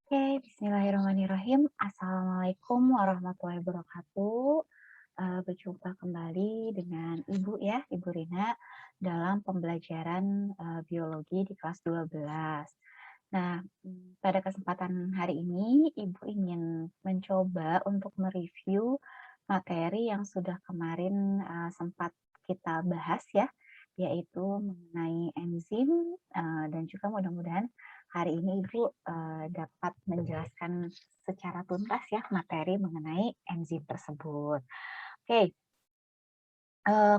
Oke, bismillahirrahmanirrahim. Assalamualaikum warahmatullahi wabarakatuh. Berjumpa kembali dengan Ibu ya, Ibu Rina, dalam pembelajaran biologi di kelas 12. Nah, pada kesempatan hari ini, Ibu ingin mencoba untuk mereview materi yang sudah kemarin sempat kita bahas ya, yaitu mengenai enzim dan juga mudah-mudahan hari ini Ibu dapat menjelaskan secara tuntas ya materi mengenai enzim tersebut. Oke,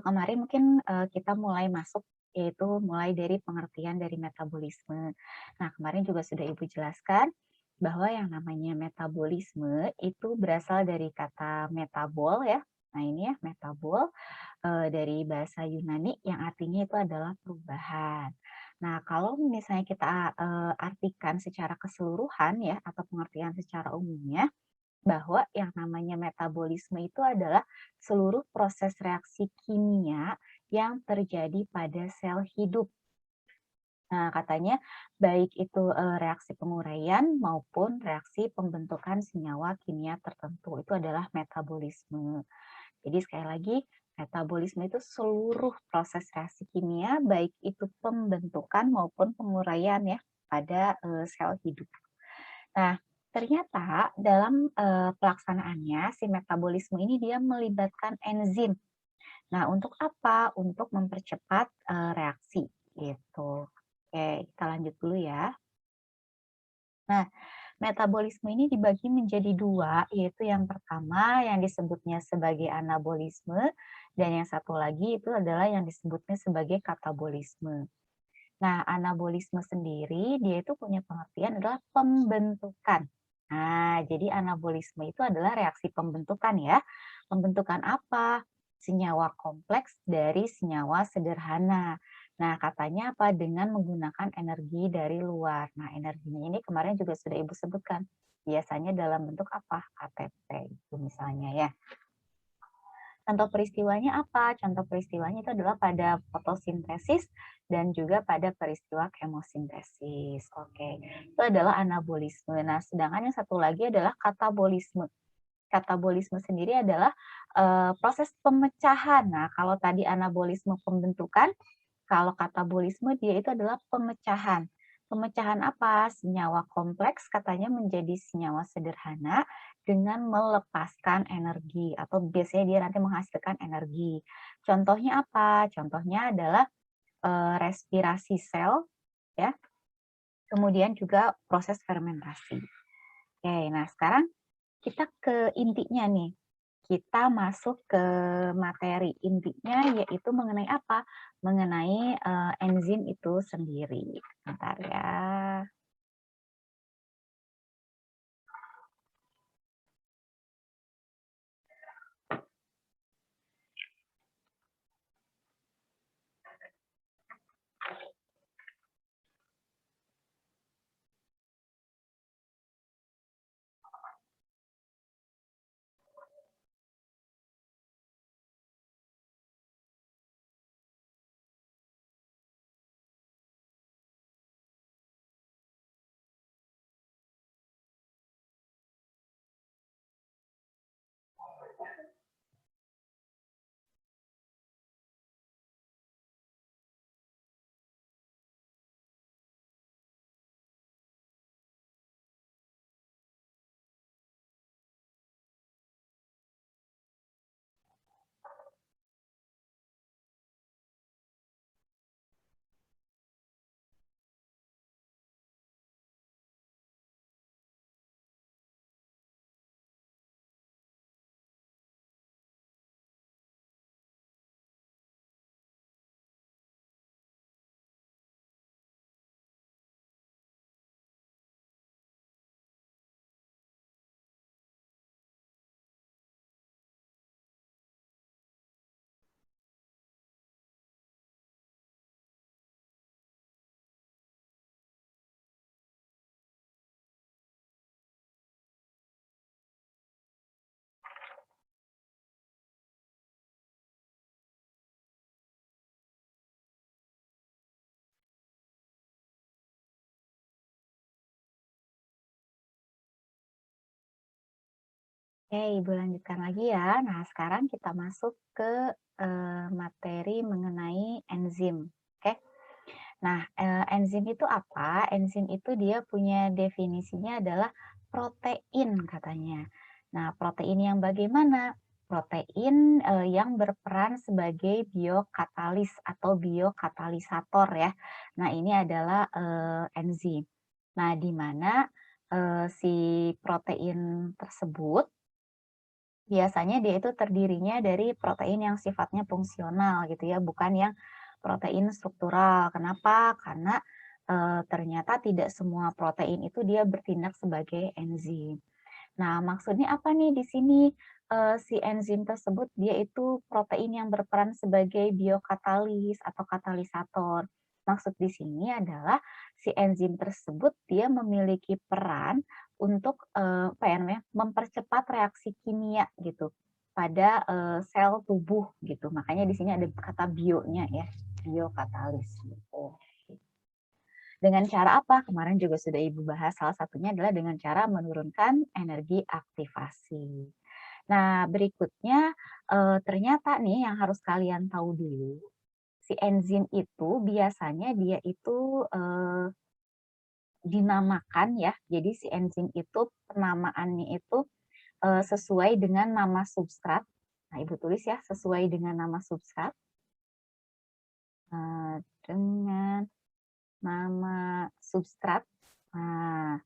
kemarin mungkin kita mulai masuk yaitu mulai dari pengertian dari metabolisme. Nah, kemarin juga sudah Ibu jelaskan bahwa yang namanya metabolisme itu berasal dari kata metabol ya. Nah, ini ya metabol dari bahasa Yunani yang artinya itu adalah perubahan. Nah, kalau misalnya kita artikan secara keseluruhan ya atau pengertian secara umumnya bahwa yang namanya metabolisme itu adalah seluruh proses reaksi kimia yang terjadi pada sel hidup. Nah, katanya baik itu reaksi penguraian maupun reaksi pembentukan senyawa kimia tertentu itu adalah metabolisme. Jadi sekali lagi, metabolisme itu seluruh proses reaksi kimia, baik itu pembentukan maupun penguraian ya pada sel hidup. Nah, ternyata dalam pelaksanaannya si metabolisme ini dia melibatkan enzim. Nah, untuk apa? Untuk mempercepat reaksi gitu. Oke, kita lanjut dulu ya. Nah, metabolisme ini dibagi menjadi dua, yaitu yang pertama yang disebutnya sebagai anabolisme, dan yang satu lagi itu adalah yang disebutnya sebagai katabolisme. Nah, anabolisme sendiri dia itu punya pengertian adalah pembentukan. Nah, jadi anabolisme itu adalah reaksi pembentukan ya. Pembentukan apa? Senyawa kompleks dari senyawa sederhana. Nah, katanya apa? Dengan menggunakan energi dari luar. Nah, energinya ini kemarin juga sudah Ibu sebutkan. Biasanya dalam bentuk apa? ATP itu misalnya ya. Contoh peristiwanya apa? Contoh peristiwanya itu adalah pada fotosintesis dan juga pada peristiwa kemosintesis. Oke, itu adalah anabolisme. Nah, sedangkan yang satu lagi adalah katabolisme. Katabolisme sendiri adalah proses pemecahan. Nah, kalau tadi anabolisme pembentukan, kalau katabolisme dia itu adalah pemecahan. Pemecahan apa? Senyawa kompleks katanya menjadi senyawa sederhana dengan melepaskan energi atau biasanya dia nanti menghasilkan energi. Contohnya apa? Contohnya adalah respirasi sel ya, kemudian juga proses fermentasi. Oke, nah sekarang kita ke intinya nih. Kita masuk ke materi. Intinya yaitu mengenai apa? Mengenai enzim itu sendiri. Bentar ya. Oke, Ibu lanjutkan lagi ya. Nah, sekarang kita masuk ke materi mengenai enzim. Oke. Nah, enzim itu apa? Enzim itu dia punya definisinya adalah protein katanya. Nah, protein yang bagaimana? Protein yang berperan sebagai biokatalis atau biokatalisator ya. Nah, ini adalah enzim. Nah, di mana si protein tersebut biasanya dia itu terdirinya dari protein yang sifatnya fungsional gitu ya, bukan yang protein struktural. Kenapa? Karena, ternyata tidak semua protein itu dia bertindak sebagai enzim. Nah, maksudnya apa nih di sini? Si enzim tersebut dia itu protein yang berperan sebagai biokatalis atau katalisator. Maksud di sini adalah si enzim tersebut dia memiliki peran untuk, apa ya namanya, mempercepat reaksi kimia gitu pada, sel tubuh gitu. Makanya di sini ada kata bionya ya, biokatalis gitu. Dengan cara apa? Kemarin juga sudah Ibu bahas, salah satunya adalah dengan cara menurunkan energi aktivasi. Nah, berikutnya, ternyata nih yang harus kalian tahu dulu, si enzim itu biasanya dia itu, dinamakan ya, jadi si enzim itu penamaannya itu, sesuai dengan nama substrat. Nah, Ibu tulis ya, sesuai dengan nama substrat, dengan nama substrat. Nah,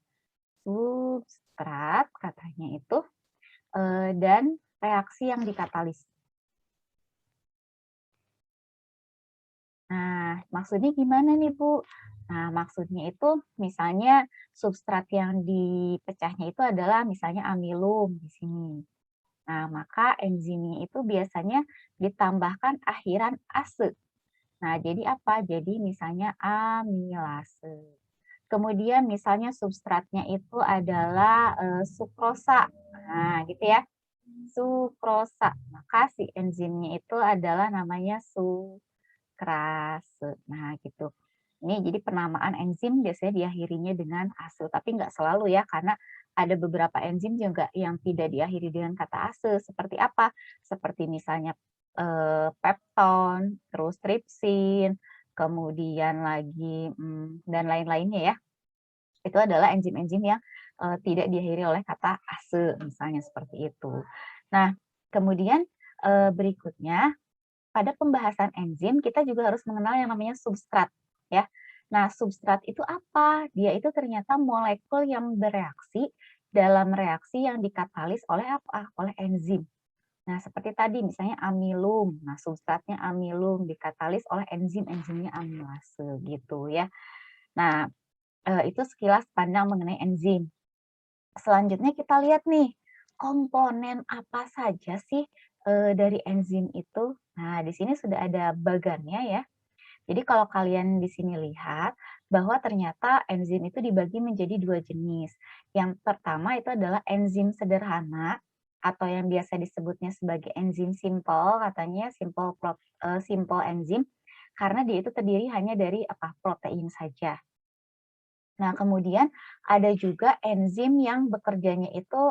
substrat katanya itu, dan reaksi yang dikatalis. Nah, maksudnya gimana nih, Bu? Nah, maksudnya itu misalnya substrat yang dipecahnya itu adalah misalnya amilum di sini. Nah, maka enzimnya itu biasanya ditambahkan akhiran ase. Nah, jadi apa? Jadi misalnya amilase. Kemudian misalnya substratnya itu adalah, sukrosa. Nah, gitu ya. Sukrosa. Maka si enzimnya itu adalah namanya sukrase. Nah, gitu. Ini jadi penamaan enzim biasanya diakhirinya dengan ase, tapi nggak selalu ya, karena ada beberapa enzim juga yang tidak diakhiri dengan kata ase. Seperti apa? Seperti misalnya pepton, terus tripsin, kemudian lagi dan lain-lainnya ya. Itu adalah enzim-enzim yang tidak diakhiri oleh kata ase, misalnya seperti itu. Nah, kemudian berikutnya pada pembahasan enzim, kita juga harus mengenal yang namanya substrat, ya. Nah, substrat itu apa? Dia itu ternyata molekul yang bereaksi dalam reaksi yang dikatalis oleh apa? Oleh enzim. Nah, seperti tadi misalnya amilum. Nah, substratnya amilum dikatalis oleh enzim, enzimnya amilase gitu ya. Nah, itu sekilas pandang mengenai enzim. Selanjutnya kita lihat nih, komponen apa saja sih, dari enzim itu? Nah, di sini sudah ada bagannya ya. Jadi kalau kalian di sini lihat, bahwa ternyata enzim itu dibagi menjadi 2 jenis. Yang pertama itu adalah enzim sederhana, atau yang biasa disebutnya sebagai enzim simpel, katanya simple enzim, karena dia itu terdiri hanya dari apa, protein saja. Nah, kemudian ada juga enzim yang bekerjanya itu,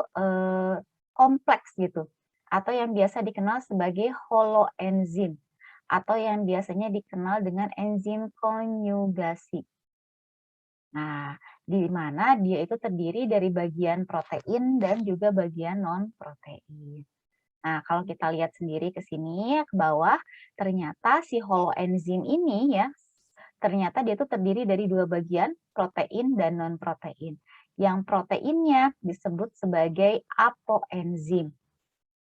kompleks gitu, atau yang biasa dikenal sebagai holoenzim, atau yang biasanya dikenal dengan enzim konjugasi. Nah, di mana dia itu terdiri dari bagian protein dan juga bagian non-protein. Nah, kalau kita lihat sendiri ke sini, ke bawah, ternyata si holoenzim ini ya, ternyata dia itu terdiri dari 2 bagian, protein dan non-protein. Yang proteinnya disebut sebagai apoenzim.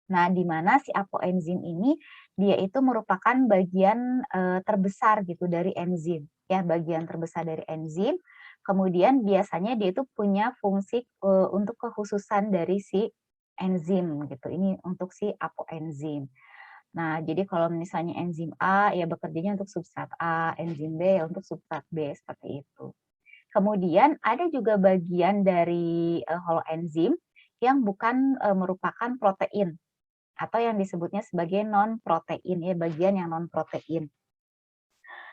Nah, di mana si apoenzim ini, dia itu merupakan bagian, terbesar gitu dari enzim, ya, bagian terbesar dari enzim. Kemudian biasanya dia itu punya fungsi, untuk kekhususan dari si enzim gitu, ini untuk si apoenzim. Nah, jadi kalau misalnya enzim A, ya bekerjanya untuk substrat A, enzim B ya untuk substrat B, seperti itu. Kemudian ada juga bagian dari, holoenzim yang bukan, merupakan protein atau yang disebutnya sebagai non-protein ya, bagian yang non-protein.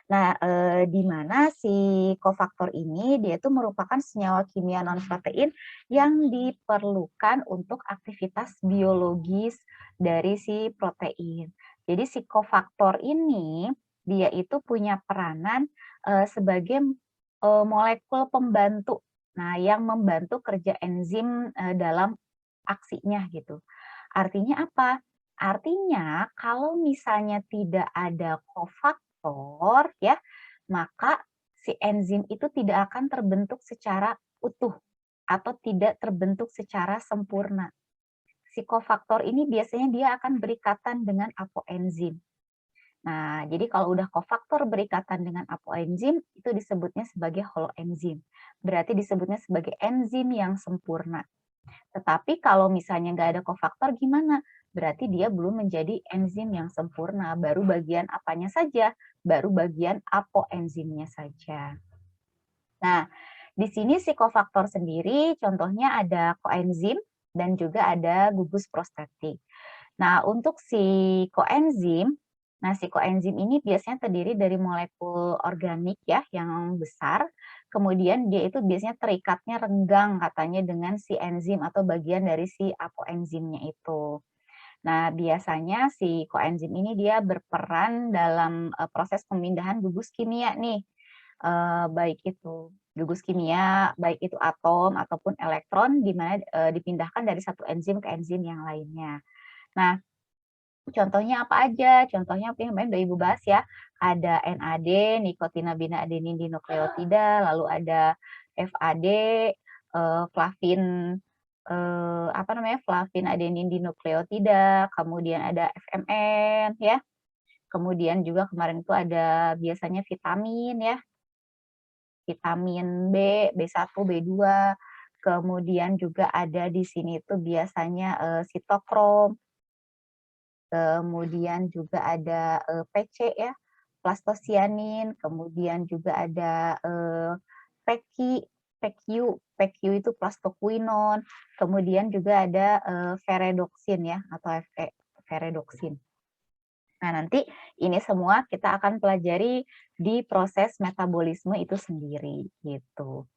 Nah, di mana si kofaktor ini dia itu merupakan senyawa kimia non-protein yang diperlukan untuk aktivitas biologis dari si protein. Jadi si kofaktor ini dia itu punya peranan, sebagai, molekul pembantu. Nah, yang membantu kerja enzim, dalam aksinya gitu. Artinya apa? Artinya kalau misalnya tidak ada kofaktor ya, maka si enzim itu tidak akan terbentuk secara utuh atau tidak terbentuk secara sempurna. Si kofaktor ini biasanya dia akan berikatan dengan apoenzim. Nah, jadi kalau udah kofaktor berikatan dengan apoenzim, itu disebutnya sebagai holoenzim. Berarti disebutnya sebagai enzim yang sempurna. Tetapi kalau misalnya nggak ada kofaktor gimana? Berarti dia belum menjadi enzim yang sempurna, baru bagian apanya saja? Baru bagian apoenzimnya saja. Nah, di sini si kofaktor sendiri contohnya ada koenzim dan juga ada gugus prostetik. Nah, untuk si koenzim, si koenzim ini biasanya terdiri dari molekul organik ya yang besar, kemudian dia itu biasanya terikatnya renggang katanya dengan si enzim atau bagian dari si apoenzimnya itu. Nah, biasanya si koenzim ini dia berperan dalam, proses pemindahan gugus kimia nih, baik itu gugus kimia, baik itu atom ataupun elektron di mana, dipindahkan dari satu enzim ke enzim yang lainnya. Nah, contohnya apa aja? Contohnya apa yang kemarin udah Ibu bahas ya, ada NAD, nikotinamida adenin dinukleotida, lalu ada FAD, flavin, apa namanya, flavin adenin dinukleotida, kemudian ada FMN ya, kemudian juga kemarin itu ada biasanya vitamin ya, vitamin B, B1, B2, kemudian juga ada di sini tuh biasanya, sitokrom. Kemudian juga ada, PC ya, plastosianin, kemudian juga ada, peki PQ itu plastoquinone, kemudian juga ada, ferredoxin ya atau ferredoxin. Nah, nanti ini semua kita akan pelajari di proses metabolisme itu sendiri, gitu.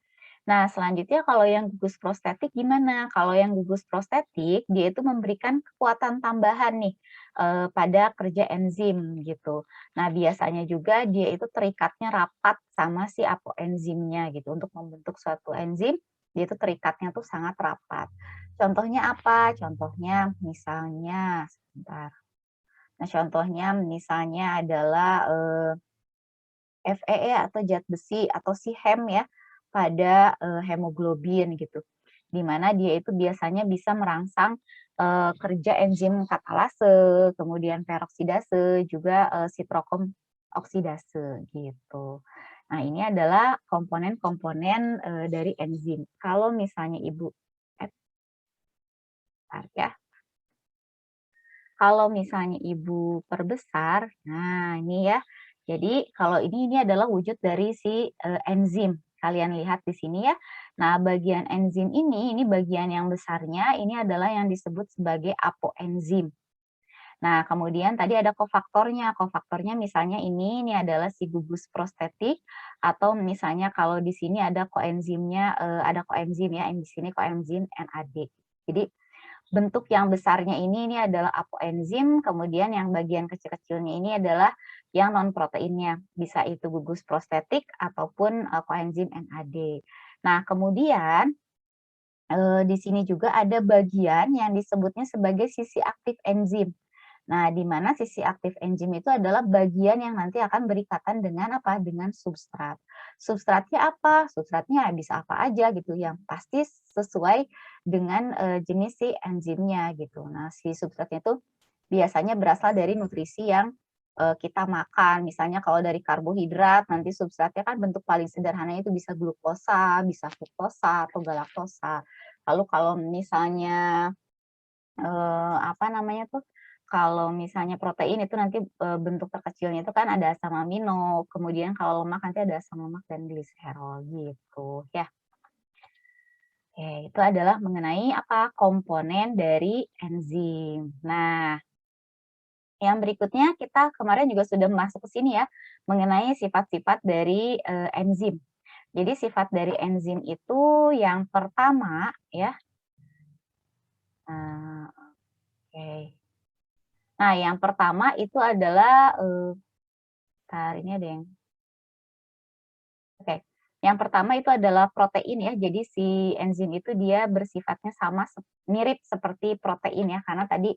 Nah, selanjutnya kalau yang gugus prostetik gimana? Kalau yang gugus prostetik, dia itu memberikan kekuatan tambahan nih, pada kerja enzim gitu. Nah, biasanya juga dia itu terikatnya rapat sama si apoenzimnya gitu. Untuk membentuk suatu enzim, dia itu terikatnya tuh sangat rapat. Contohnya apa? Contohnya misalnya sebentar. Nah, contohnya misalnya adalah, FEE atau zat besi atau si hem ya, pada, hemoglobin gitu. Di mana dia itu biasanya bisa merangsang, kerja enzim katalase, kemudian peroksidase, juga, sitrokom oksidase gitu. Nah, ini adalah komponen-komponen, dari enzim. Kalau misalnya Ibu bentar ya, kalau misalnya Ibu perbesar, nah ini ya, jadi kalau ini adalah wujud dari si, enzim. Kalian lihat di sini ya. Nah, bagian enzim ini bagian yang besarnya, ini adalah yang disebut sebagai apoenzim. Nah, kemudian tadi ada kofaktornya. Kofaktornya misalnya ini adalah si gugus prostetik atau misalnya kalau di sini ada koenzimnya, ada koenzim ya, yang di sini koenzim NAD. Jadi bentuk yang besarnya ini adalah apoenzim, kemudian yang bagian kecil-kecilnya ini adalah yang non proteinnya, bisa itu gugus prostetik ataupun, koenzim NAD. Nah, kemudian, di sini juga ada bagian yang disebutnya sebagai sisi aktif enzim. Nah, di mana sisi aktif enzim itu adalah bagian yang nanti akan berikatan dengan apa? Dengan substrat. Substratnya apa? Substratnya bisa apa aja gitu, yang pasti sesuai dengan, jenis si enzimnya gitu. Nah, si substratnya itu biasanya berasal dari nutrisi yang, kita makan. Misalnya kalau dari karbohidrat, nanti substratnya kan bentuk paling sederhananya itu bisa glukosa, bisa fruktosa, atau galaktosa. Lalu kalau misalnya apa namanya tuh, kalau misalnya protein itu nanti, bentuk terkecilnya itu kan ada asam amino, kemudian kalau lemak nanti ada asam lemak dan gliserol gitu ya. Oke, itu adalah mengenai apa, komponen dari enzim. Nah, Yang berikutnya kita kemarin juga sudah masuk ke sini ya, mengenai sifat-sifat dari, enzim. Jadi sifat dari enzim itu yang pertama ya, oke. Nah, yang pertama itu adalah, bentar ini ada yang oke. Yang pertama itu adalah protein ya, jadi si enzim itu dia bersifatnya sama mirip seperti protein ya, karena tadi,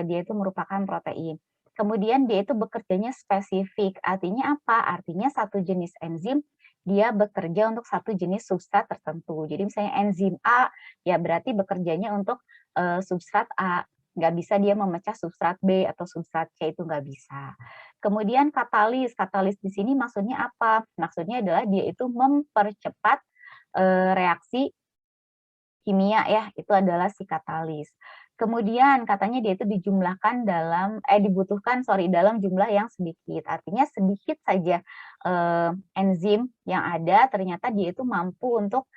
dia itu merupakan protein. Kemudian dia itu bekerjanya spesifik, artinya apa? Artinya satu jenis enzim, dia bekerja untuk satu jenis substrat tertentu. Jadi misalnya enzim A, ya berarti bekerjanya untuk, substrat A, nggak bisa dia memecah substrat B atau substrat C, itu nggak bisa. Kemudian katalis, katalis di sini maksudnya apa? Maksudnya adalah dia itu mempercepat, reaksi kimia ya, itu adalah si katalis. Kemudian katanya dia itu dibutuhkan dalam jumlah yang sedikit. Artinya sedikit saja, enzim yang ada ternyata dia itu mampu untuk,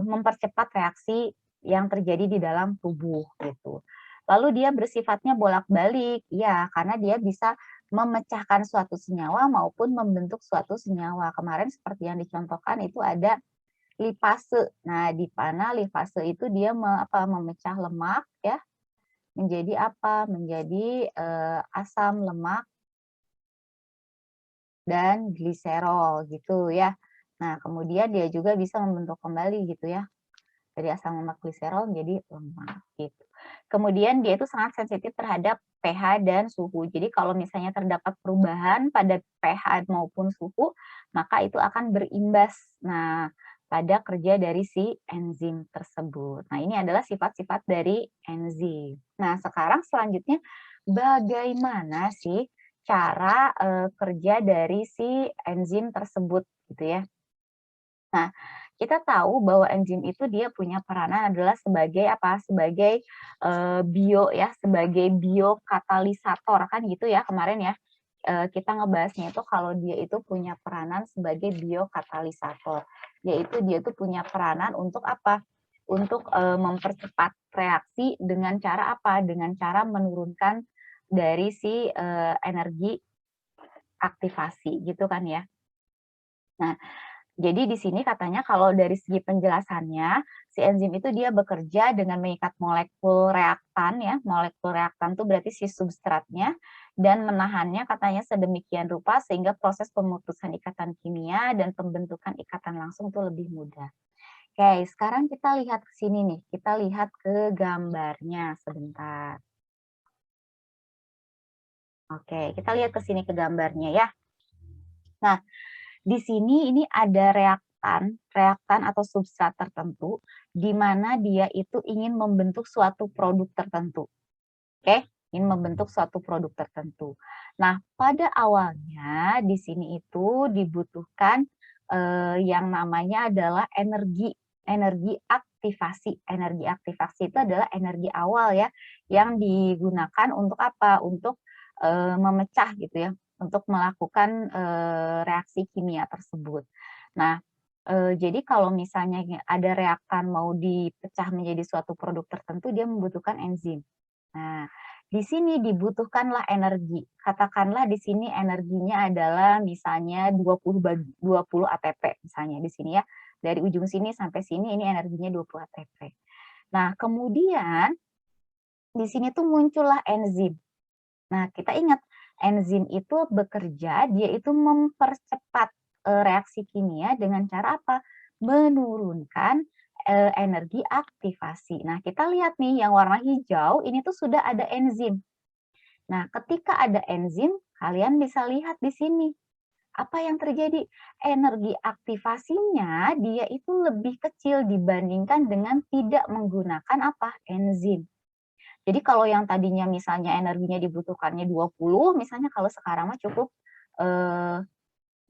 mempercepat reaksi yang terjadi di dalam tubuh gitu. Lalu dia bersifatnya bolak-balik, ya karena dia bisa memecahkan suatu senyawa maupun membentuk suatu senyawa. Kemarin seperti yang dicontohkan itu ada lipase. Nah, di mana lipase itu dia memecah lemak ya, menjadi apa, menjadi, asam lemak dan gliserol gitu ya. Nah, kemudian dia juga bisa membentuk kembali gitu ya, dari asam lemak gliserol menjadi lemak gitu. Kemudian dia itu sangat sensitif terhadap pH dan suhu. Jadi kalau misalnya terdapat perubahan pada pH maupun suhu, maka itu akan berimbas, nah, pada kerja dari si enzim tersebut. Nah, ini adalah sifat-sifat dari enzim. Nah, sekarang selanjutnya bagaimana sih cara, kerja dari si enzim tersebut gitu ya. Nah, kita tahu bahwa enzim itu dia punya peranan adalah sebagai apa, sebagai, sebagai biokatalisator kan gitu ya kemarin ya, kita ngebahasnya itu kalau dia itu punya peranan sebagai biokatalisator, yaitu dia itu punya peranan untuk apa, untuk, mempercepat reaksi dengan cara apa, dengan cara menurunkan dari si, energi aktivasi gitu kan ya. Nah, jadi di sini katanya kalau dari segi penjelasannya, si enzim itu dia bekerja dengan mengikat molekul reaktan ya, molekul reaktan itu berarti si substratnya, dan menahannya katanya sedemikian rupa sehingga proses pemutusan ikatan kimia dan pembentukan ikatan langsung itu lebih mudah. Oke, sekarang kita lihat ke sini nih, kita lihat ke gambarnya sebentar. Oke, kita lihat ke sini ke gambarnya ya. Nah, di sini ini ada reaktan, reaktan atau substrat tertentu, di mana dia itu ingin membentuk suatu produk tertentu. Oke, ingin membentuk suatu produk tertentu. Nah, pada awalnya di sini itu dibutuhkan yang namanya adalah energi, energi aktivasi. Energi aktivasi itu adalah energi awal ya, yang digunakan untuk apa? Untuk memecah gitu ya, untuk melakukan, reaksi kimia tersebut. Nah, jadi kalau misalnya ada reaktan mau dipecah menjadi suatu produk tertentu, dia membutuhkan enzim. Nah, di sini dibutuhkanlah energi. Katakanlah di sini energinya adalah misalnya 20 ATP misalnya di sini ya. Dari ujung sini sampai sini ini energinya 20 ATP. Nah, kemudian di sini tuh muncullah enzim. Nah, kita ingat enzim itu bekerja, dia itu mempercepat, reaksi kimia dengan cara apa? Menurunkan, energi aktivasi. Nah, kita lihat nih yang warna hijau ini tuh sudah ada enzim. Nah, ketika ada enzim, kalian bisa lihat di sini, apa yang terjadi? Energi aktivasinya dia itu lebih kecil dibandingkan dengan tidak menggunakan apa? Enzim. Jadi kalau yang tadinya misalnya energinya dibutuhkannya 20, misalnya kalau sekarang mah cukup, eee,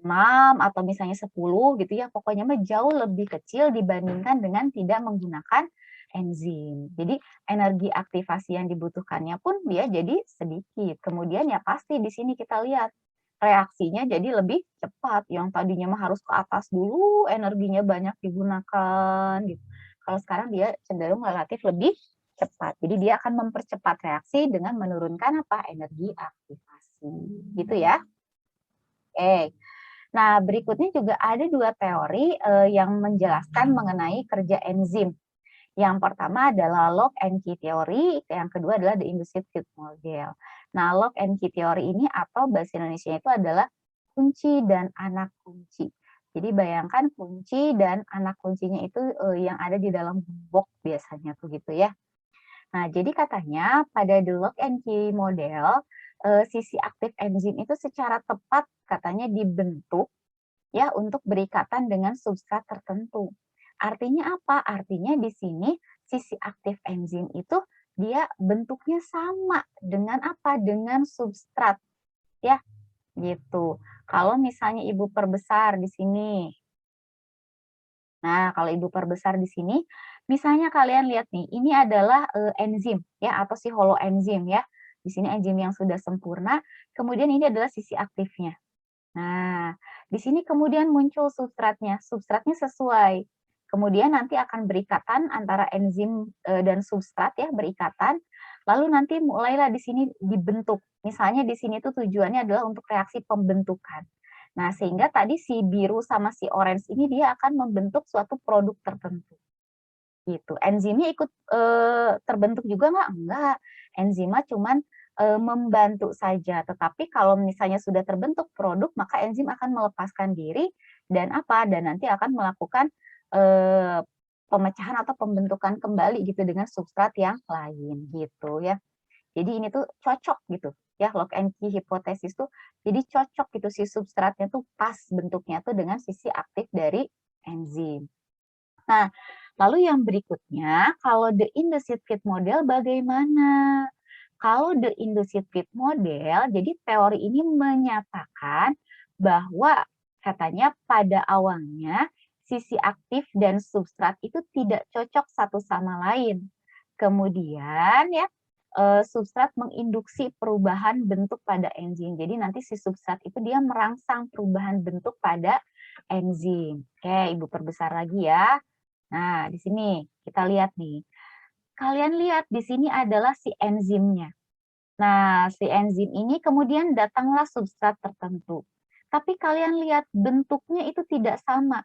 6 atau misalnya 10 gitu ya, pokoknya mah jauh lebih kecil dibandingkan dengan tidak menggunakan enzim. Jadi energi aktivasi yang dibutuhkannya pun dia jadi sedikit. Kemudian ya pasti di sini kita lihat reaksinya jadi lebih cepat, yang tadinya mah harus ke atas dulu energinya banyak digunakan gitu. Kalau sekarang dia cenderung relatif lebih cepat. Jadi dia akan mempercepat reaksi dengan menurunkan apa? Energi aktivasi. Gitu ya. Oke. Nah, berikutnya juga ada dua teori yang menjelaskan mengenai kerja enzim. Yang pertama adalah lock and key teori, yang kedua adalah the induced fit model. Nah, lock and key teori ini atau bahasa Indonesia itu adalah kunci dan anak kunci. Jadi bayangkan kunci dan anak kuncinya itu yang ada di dalam box biasanya tuh gitu ya. Nah, jadi katanya pada the lock and key model, sisi aktif enzim itu secara tepat katanya dibentuk ya untuk berikatan dengan substrat tertentu. Artinya apa? Artinya di sini sisi aktif enzim itu dia bentuknya sama dengan apa? Dengan substrat ya, gitu. Kalau misalnya Ibu perbesar di sini. Nah, kalau Ibu perbesar di sini, misalnya kalian lihat nih, ini adalah enzim ya atau si holoenzim ya. Di sini enzim yang sudah sempurna, kemudian ini adalah sisi aktifnya. Nah, di sini kemudian muncul substratnya. Substratnya sesuai. Kemudian nanti akan berikatan antara enzim dan substrat ya, berikatan. Lalu nanti mulailah di sini dibentuk. Misalnya di sini tuh tujuannya adalah untuk reaksi pembentukan. Nah, sehingga tadi si biru sama si orange ini dia akan membentuk suatu produk tertentu. Gitu. Enzimnya ikut terbentuk juga nggak? Enggak. Enzimnya cuman membantu saja. Tetapi kalau misalnya sudah terbentuk produk, maka enzim akan melepaskan diri dan apa? Dan nanti akan melakukan pemecahan atau pembentukan kembali gitu dengan substrat yang lain gitu ya. Jadi ini tuh cocok gitu ya, lock and key hipotesis tuh jadi cocok gitu si substratnya tuh pas bentuknya tuh dengan sisi aktif dari enzim. Nah, lalu yang berikutnya, kalau the induced fit model bagaimana? Kalau the induced fit model, jadi teori ini menyatakan bahwa katanya pada awalnya sisi aktif dan substrat itu tidak cocok satu sama lain. Kemudian ya, substrat menginduksi perubahan bentuk pada enzim. Jadi nanti si substrat itu dia merangsang perubahan bentuk pada enzim. Oke, Ibu perbesar lagi ya. Nah, di sini kita lihat nih. Kalian lihat di sini adalah si enzimnya. Nah, si enzim ini kemudian datanglah substrat tertentu. Tapi kalian lihat bentuknya itu tidak sama.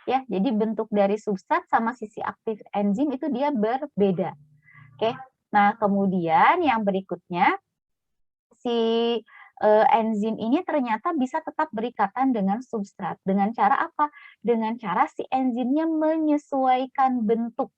Ya, jadi bentuk dari substrat sama sisi aktif enzim itu dia berbeda. Oke. Nah, kemudian yang berikutnya si enzim ini ternyata bisa tetap berikatan dengan substrat. Dengan cara apa? Dengan cara si enzimnya menyesuaikan bentuk.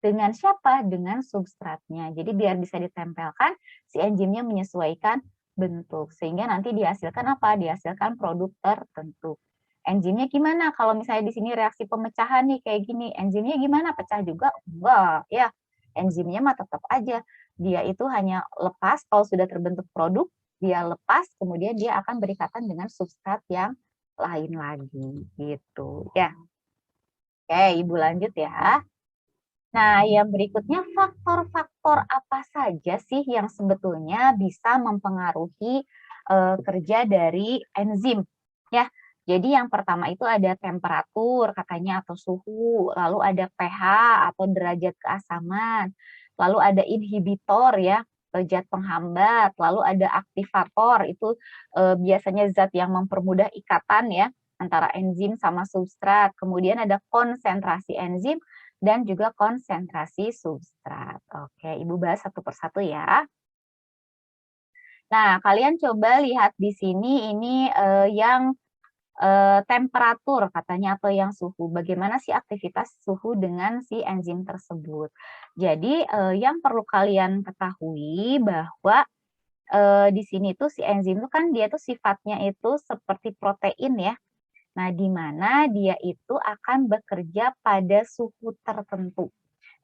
Dengan siapa? Dengan substratnya. Jadi biar bisa ditempelkan, si enzimnya menyesuaikan bentuk. Sehingga nanti dihasilkan apa? Dihasilkan produk tertentu. Enzimnya gimana? Kalau misalnya di sini reaksi pemecahan nih kayak gini, enzimnya gimana? Pecah juga? Enggak, ya. Enzimnya mah tetap aja. Dia itu hanya lepas, kalau sudah terbentuk produk, dia lepas, kemudian dia akan berikatan dengan substrat yang lain lagi, gitu. Ya. Oke, Ibu lanjut ya. Nah, yang berikutnya faktor-faktor apa saja sih yang sebetulnya bisa mempengaruhi kerja dari enzim? Ya, jadi yang pertama itu ada temperatur katanya atau suhu, lalu ada pH atau derajat keasaman, lalu ada inhibitor ya, zat penghambat, lalu ada aktivator itu biasanya zat yang mempermudah ikatan ya antara enzim sama substrat. Kemudian ada konsentrasi enzim dan juga konsentrasi substrat. Oke, Ibu bahas satu persatu ya. Nah, kalian coba lihat di sini ini yang temperatur katanya atau yang suhu. Bagaimana sih aktivitas suhu dengan si enzim tersebut. Jadi yang perlu kalian ketahui bahwa di sini tuh si enzim itu kan dia tuh sifatnya itu seperti protein ya. Nah, di mana dia itu akan bekerja pada suhu tertentu.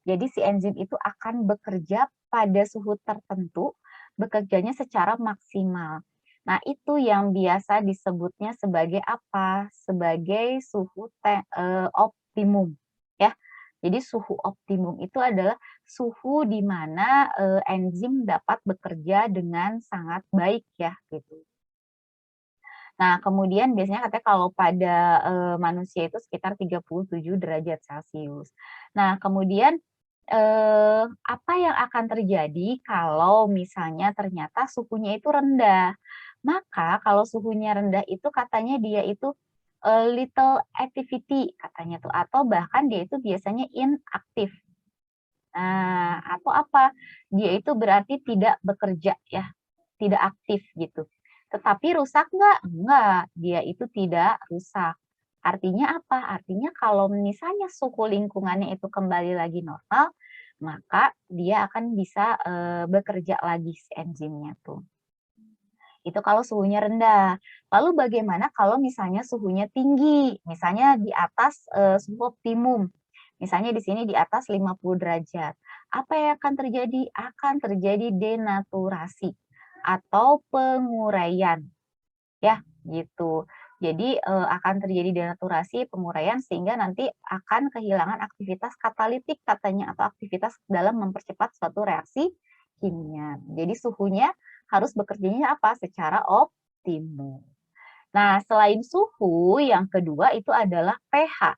Jadi si enzim itu akan bekerja pada suhu tertentu, bekerjanya secara maksimal. Nah, itu yang biasa disebutnya sebagai apa? Sebagai suhu optimum, ya. Jadi suhu optimum itu adalah suhu di mana enzim dapat bekerja dengan sangat baik ya, gitu. Nah, kemudian biasanya katanya kalau pada manusia itu sekitar 37 derajat Celcius. Nah, kemudian apa yang akan terjadi kalau misalnya ternyata suhunya itu rendah. Maka kalau suhunya rendah itu katanya dia itu, little activity katanya tuh, atau bahkan dia itu biasanya inaktif. Nah, atau apa, dia itu berarti tidak bekerja ya, tidak aktif gitu. Tetapi rusak nggak? Enggak, dia itu tidak rusak. Artinya apa? Artinya kalau misalnya suhu lingkungannya itu kembali lagi normal, maka dia akan bisa, bekerja lagi si enzimnya tuh. Itu kalau suhunya rendah. Lalu bagaimana kalau misalnya suhunya tinggi? Misalnya di atas, suhu optimum. Misalnya di sini di atas 50 derajat. Apa yang akan terjadi? Akan terjadi denaturasi atau penguraian, ya, gitu. Jadi, akan terjadi denaturasi, penguraian sehingga nanti akan kehilangan aktivitas katalitik katanya atau aktivitas dalam mempercepat suatu reaksi kimia. Jadi suhunya harus bekerjanya apa? Secara optimum. Nah, selain suhu, yang kedua itu adalah pH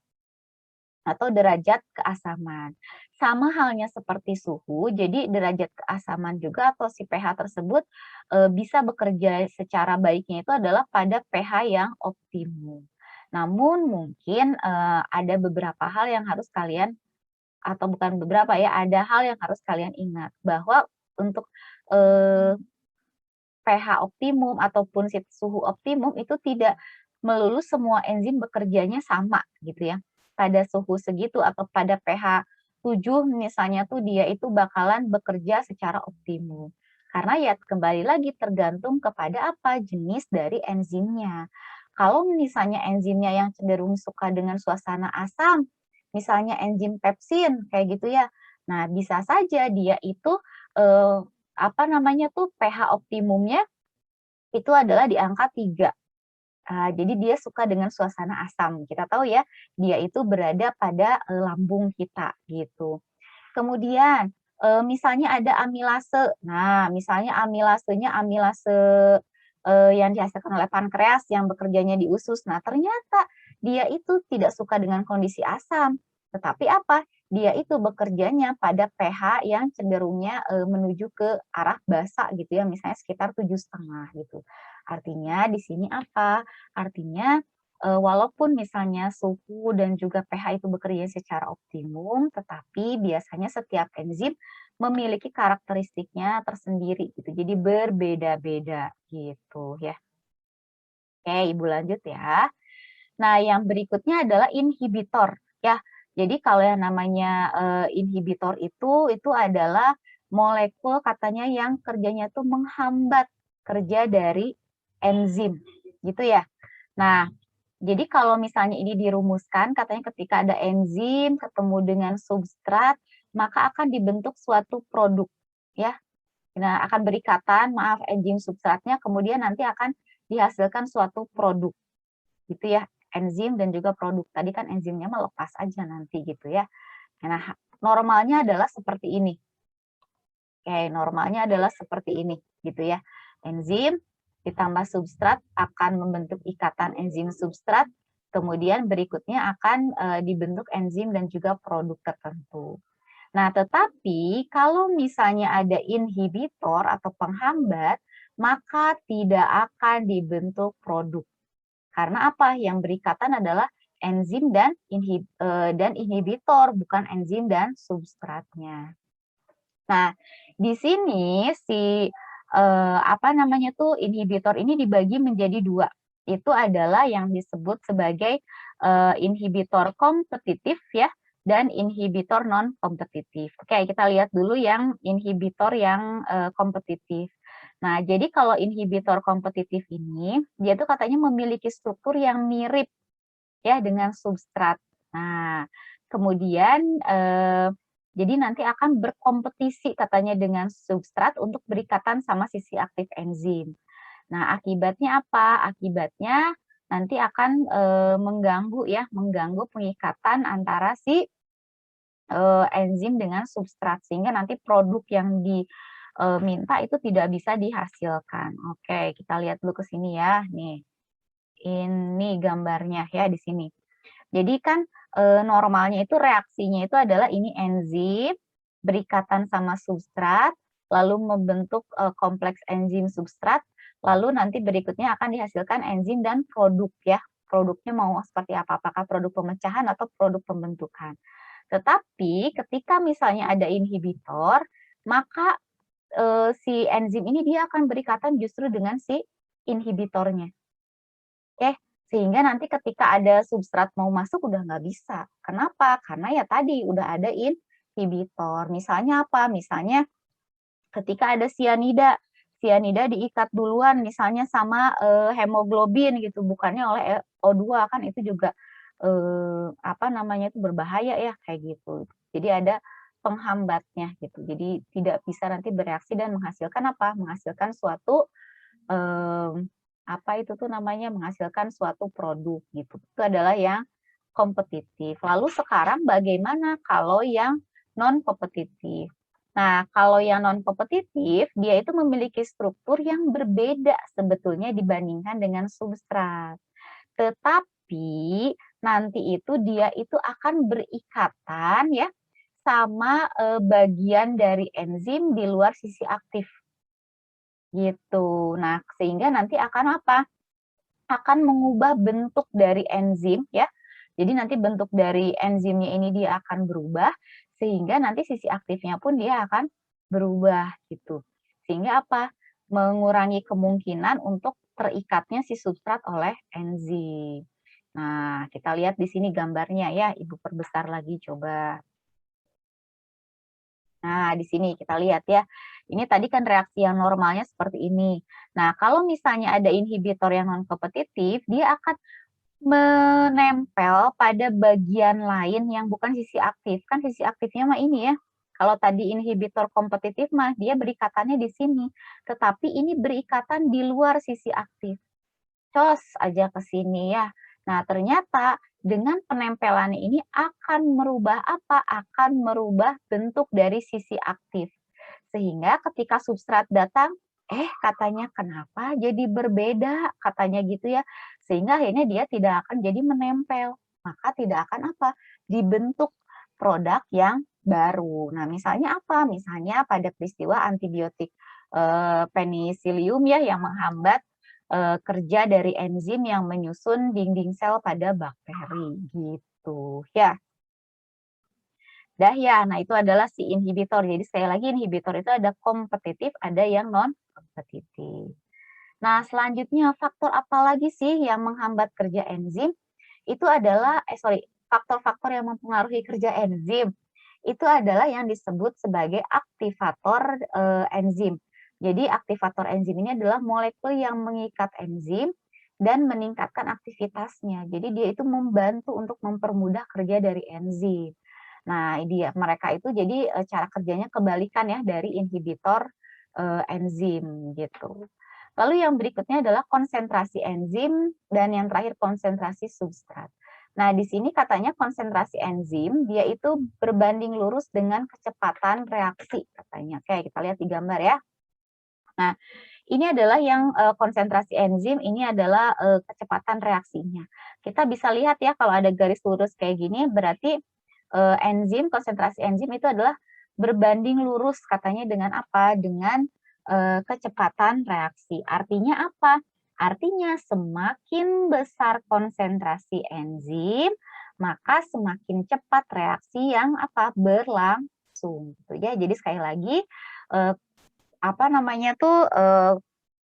atau derajat keasaman. Sama halnya seperti suhu, jadi derajat keasaman juga atau si pH tersebut bisa bekerja secara baiknya itu adalah pada pH yang optimum. Namun mungkin ada beberapa hal yang harus kalian atau bukan beberapa ya, ada hal yang harus kalian ingat bahwa untuk pH optimum ataupun suhu optimum itu tidak melulu semua enzim bekerjanya sama gitu ya. Pada suhu segitu atau pada pH 7 misalnya tuh dia itu bakalan bekerja secara optimum. Karena ya kembali lagi tergantung kepada apa jenis dari enzimnya. Kalau misalnya enzimnya yang cenderung suka dengan suasana asam, misalnya enzim pepsin kayak gitu ya. Nah, bisa saja dia itu eh, apa namanya tuh pH optimumnya itu adalah di angka 3. Jadi dia suka dengan suasana asam. Kita tahu ya, dia itu berada pada, lambung kita, gitu. Kemudian, misalnya ada amilase. Nah, misalnya amilasenya amilase, yang dihasilkan oleh pankreas yang bekerjanya di usus. Nah, ternyata dia itu tidak suka dengan kondisi asam, tetapi apa, dia itu bekerjanya pada pH yang cenderungnya, menuju ke arah basa gitu ya, misalnya sekitar 7,5 gitu. Artinya di sini apa, artinya, walaupun misalnya suhu dan juga pH itu bekerja secara optimum, tetapi biasanya setiap enzim memiliki karakteristiknya tersendiri gitu, jadi berbeda-beda gitu ya. Oke, Ibu lanjut ya. Nah, yang berikutnya adalah inhibitor ya. Jadi kalau yang namanya, inhibitor itu adalah molekul katanya yang kerjanya tuh menghambat kerja dari enzim, gitu ya. Nah, jadi kalau misalnya ini dirumuskan katanya ketika ada enzim ketemu dengan substrat, maka akan dibentuk suatu produk, ya. Nah, akan berikatan, maaf, enzim substratnya, kemudian nanti akan dihasilkan suatu produk, gitu ya. Enzim dan juga produk. Tadi kan enzimnya melepas aja nanti gitu ya. Nah, normalnya adalah seperti ini. Oke, normalnya adalah seperti ini, gitu ya. Enzim ditambah substrat akan membentuk ikatan enzim substrat, kemudian berikutnya akan dibentuk enzim dan juga produk tertentu. Nah, tetapi kalau misalnya ada inhibitor atau penghambat, maka tidak akan dibentuk produk. Karena apa? Yang berikatan adalah enzim dan inhibitor, bukan enzim dan substratnya. Nah, di sini si apa namanya tuh inhibitor ini dibagi menjadi dua. Itu adalah yang disebut sebagai inhibitor kompetitif ya dan inhibitor non kompetitif. Oke, kita lihat dulu yang inhibitor yang kompetitif. Nah, jadi kalau inhibitor kompetitif ini dia tuh katanya memiliki struktur yang mirip ya dengan substrat. Nah, kemudian jadi nanti akan berkompetisi katanya dengan substrat untuk berikatan sama sisi aktif enzim. Nah, akibatnya apa? Akibatnya nanti akan mengganggu ya, mengganggu pengikatan antara si enzim dengan substrat sehingga nanti produk yang diminta itu tidak bisa dihasilkan. Oke, kita lihat dulu ke sini ya. Nih, ini gambarnya ya di sini. Jadi kan, normalnya itu reaksinya itu adalah ini enzim, berikatan sama substrat, lalu membentuk kompleks enzim substrat, lalu nanti berikutnya akan dihasilkan enzim dan produk ya. Produknya mau seperti apa, apakah produk pemecahan atau produk pembentukan. Tetapi ketika misalnya ada inhibitor, maka si enzim ini dia akan berikatan justru dengan si inhibitornya. Oke, sehingga nanti ketika ada substrat mau masuk udah nggak bisa. Kenapa? Karena ya tadi udah ada inhibitor. Misalnya apa? Misalnya ketika ada sianida, sianida diikat duluan misalnya sama hemoglobin gitu, bukannya oleh O2 kan itu juga apa namanya itu berbahaya ya kayak gitu. Jadi ada penghambatnya gitu. Jadi tidak bisa nanti bereaksi dan menghasilkan apa? Menghasilkan suatu apa itu tuh namanya, menghasilkan suatu produk gitu. Itu adalah yang kompetitif. Lalu sekarang bagaimana kalau yang non kompetitif? Nah, kalau yang non kompetitif, dia itu memiliki struktur yang berbeda sebetulnya dibandingkan dengan substrat. Tetapi nanti itu dia itu akan berikatan ya sama bagian dari enzim di luar sisi aktif gitu. Nah, sehingga nanti akan apa? Akan mengubah bentuk dari enzim ya. Jadi nanti bentuk dari enzimnya ini dia akan berubah sehingga nanti sisi aktifnya pun dia akan berubah gitu. Sehingga apa? Mengurangi kemungkinan untuk terikatnya si substrat oleh enzim. Nah, kita lihat di sini gambarnya ya, Ibu perbesar lagi coba. Nah, di sini kita lihat ya. Ini tadi kan reaksi yang normalnya seperti ini. Nah, kalau misalnya ada inhibitor yang non-kompetitif, dia akan menempel pada bagian lain yang bukan sisi aktif. Kan sisi aktifnya mah ini ya. Kalau tadi inhibitor kompetitif mah dia berikatannya di sini. Tetapi ini berikatan di luar sisi aktif. Cos aja ke sini ya. Nah, ternyata dengan penempelannya ini akan merubah apa? Akan merubah bentuk dari sisi aktif. Sehingga ketika substrat datang, katanya kenapa jadi berbeda? Katanya gitu ya. Sehingga akhirnya dia tidak akan jadi menempel. Maka tidak akan apa? Dibentuk produk yang baru. Nah, misalnya apa? Misalnya pada peristiwa antibiotik penicillium ya yang menghambat kerja dari enzim yang menyusun dinding sel pada bakteri gitu ya. Dah ya, nah itu adalah si inhibitor. Jadi sekali lagi inhibitor itu ada kompetitif, ada yang non kompetitif. Nah, selanjutnya faktor apa lagi sih yang menghambat kerja enzim? Itu adalah faktor-faktor yang mempengaruhi kerja enzim. Itu adalah yang disebut sebagai aktivator enzim. Jadi aktivator enzim ini adalah molekul yang mengikat enzim dan meningkatkan aktivitasnya. Jadi dia itu membantu untuk mempermudah kerja dari enzim. Nah, mereka itu jadi cara kerjanya kebalikan ya dari inhibitor enzim gitu. Lalu yang berikutnya adalah konsentrasi enzim dan yang terakhir konsentrasi substrat. Nah, di sini katanya konsentrasi enzim dia itu berbanding lurus dengan kecepatan reaksi katanya. Oke, kita lihat di gambar ya. Nah, ini adalah yang konsentrasi enzim, ini adalah kecepatan reaksinya. Kita bisa lihat ya kalau ada garis lurus kayak gini berarti konsentrasi enzim itu adalah berbanding lurus katanya dengan apa? Dengan kecepatan reaksi. Artinya apa? Artinya semakin besar konsentrasi enzim, maka semakin cepat reaksi yang apa? Berlangsung gitu ya. Jadi sekali lagi apa namanya tuh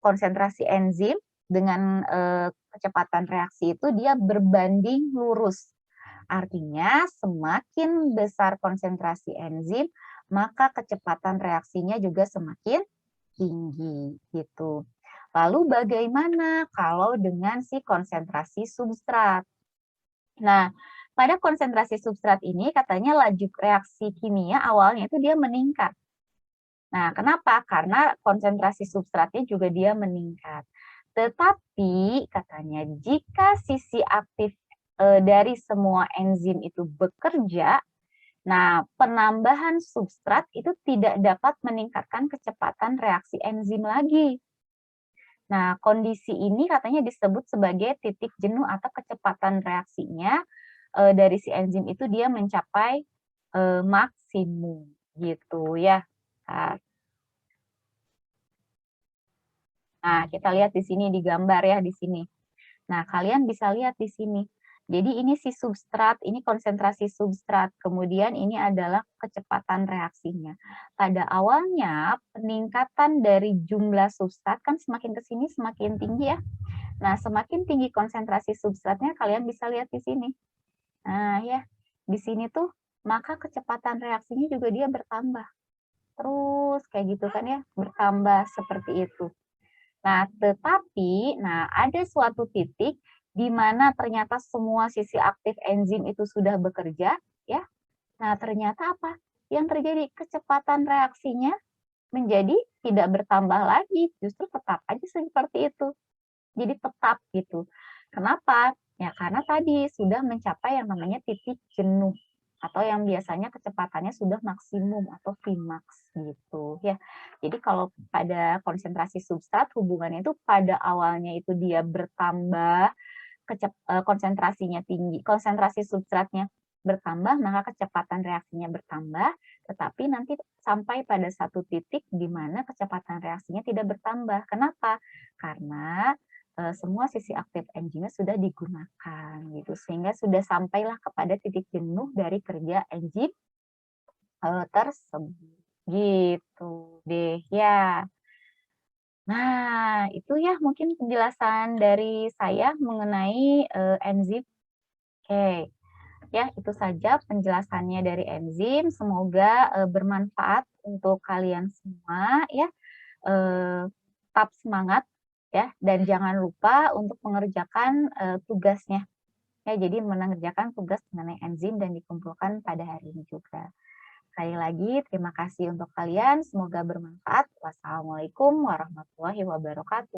konsentrasi enzim dengan kecepatan reaksi itu dia berbanding lurus. Artinya semakin besar konsentrasi enzim, maka kecepatan reaksinya juga semakin tinggi gitu. Lalu bagaimana kalau dengan si konsentrasi substrat? Nah, pada konsentrasi substrat ini katanya laju reaksi kimia awalnya itu dia meningkat. Nah, kenapa? Karena konsentrasi substratnya juga dia meningkat. Tetapi katanya jika sisi aktif dari semua enzim itu bekerja, nah penambahan substrat itu tidak dapat meningkatkan kecepatan reaksi enzim lagi. Nah, kondisi ini katanya disebut sebagai titik jenuh atau kecepatan reaksinya dari si enzim itu dia mencapai maksimum. gitu ya. Nah nah, kita lihat di sini di gambar ya, di sini. Nah, kalian bisa lihat di sini. Jadi ini si substrat, ini konsentrasi substrat, kemudian ini adalah kecepatan reaksinya. Pada awalnya, peningkatan dari jumlah substrat kan semakin ke sini semakin tinggi ya. Nah, semakin tinggi konsentrasi substratnya, kalian bisa lihat di sini. Nah, ya, di sini tuh, maka kecepatan reaksinya juga dia bertambah. Terus kayak gitu kan ya, bertambah seperti itu. Nah, tetapi, nah ada suatu titik di mana ternyata semua sisi aktif enzim itu sudah bekerja, ya. Nah, ternyata apa? Yang terjadi kecepatan reaksinya menjadi tidak bertambah lagi, justru tetap aja seperti itu. Jadi tetap gitu. Kenapa? Ya karena tadi sudah mencapai yang namanya titik jenuh atau yang biasanya kecepatannya sudah maksimum atau klimaks gitu ya. Jadi kalau pada konsentrasi substrat hubungannya itu pada awalnya itu dia bertambah, konsentrasinya tinggi, konsentrasi substratnya bertambah, maka kecepatan reaksinya bertambah, tetapi nanti sampai pada satu titik di mana kecepatan reaksinya tidak bertambah. Kenapa? Karena semua sisi aktif enzimnya sudah digunakan gitu, sehingga sudah sampailah kepada titik jenuh dari kerja enzim tersebut. Gitu deh ya. Nah, itu ya mungkin penjelasan dari saya mengenai enzim. Oke, ya itu saja penjelasannya dari enzim. Semoga bermanfaat untuk kalian semua ya. Tetap semangat ya dan jangan lupa untuk mengerjakan tugasnya. Ya, jadi mengerjakan tugas mengenai enzim dan dikumpulkan pada hari ini juga. Sekali lagi terima kasih untuk kalian, semoga bermanfaat. Wassalamualaikum warahmatullahi wabarakatuh.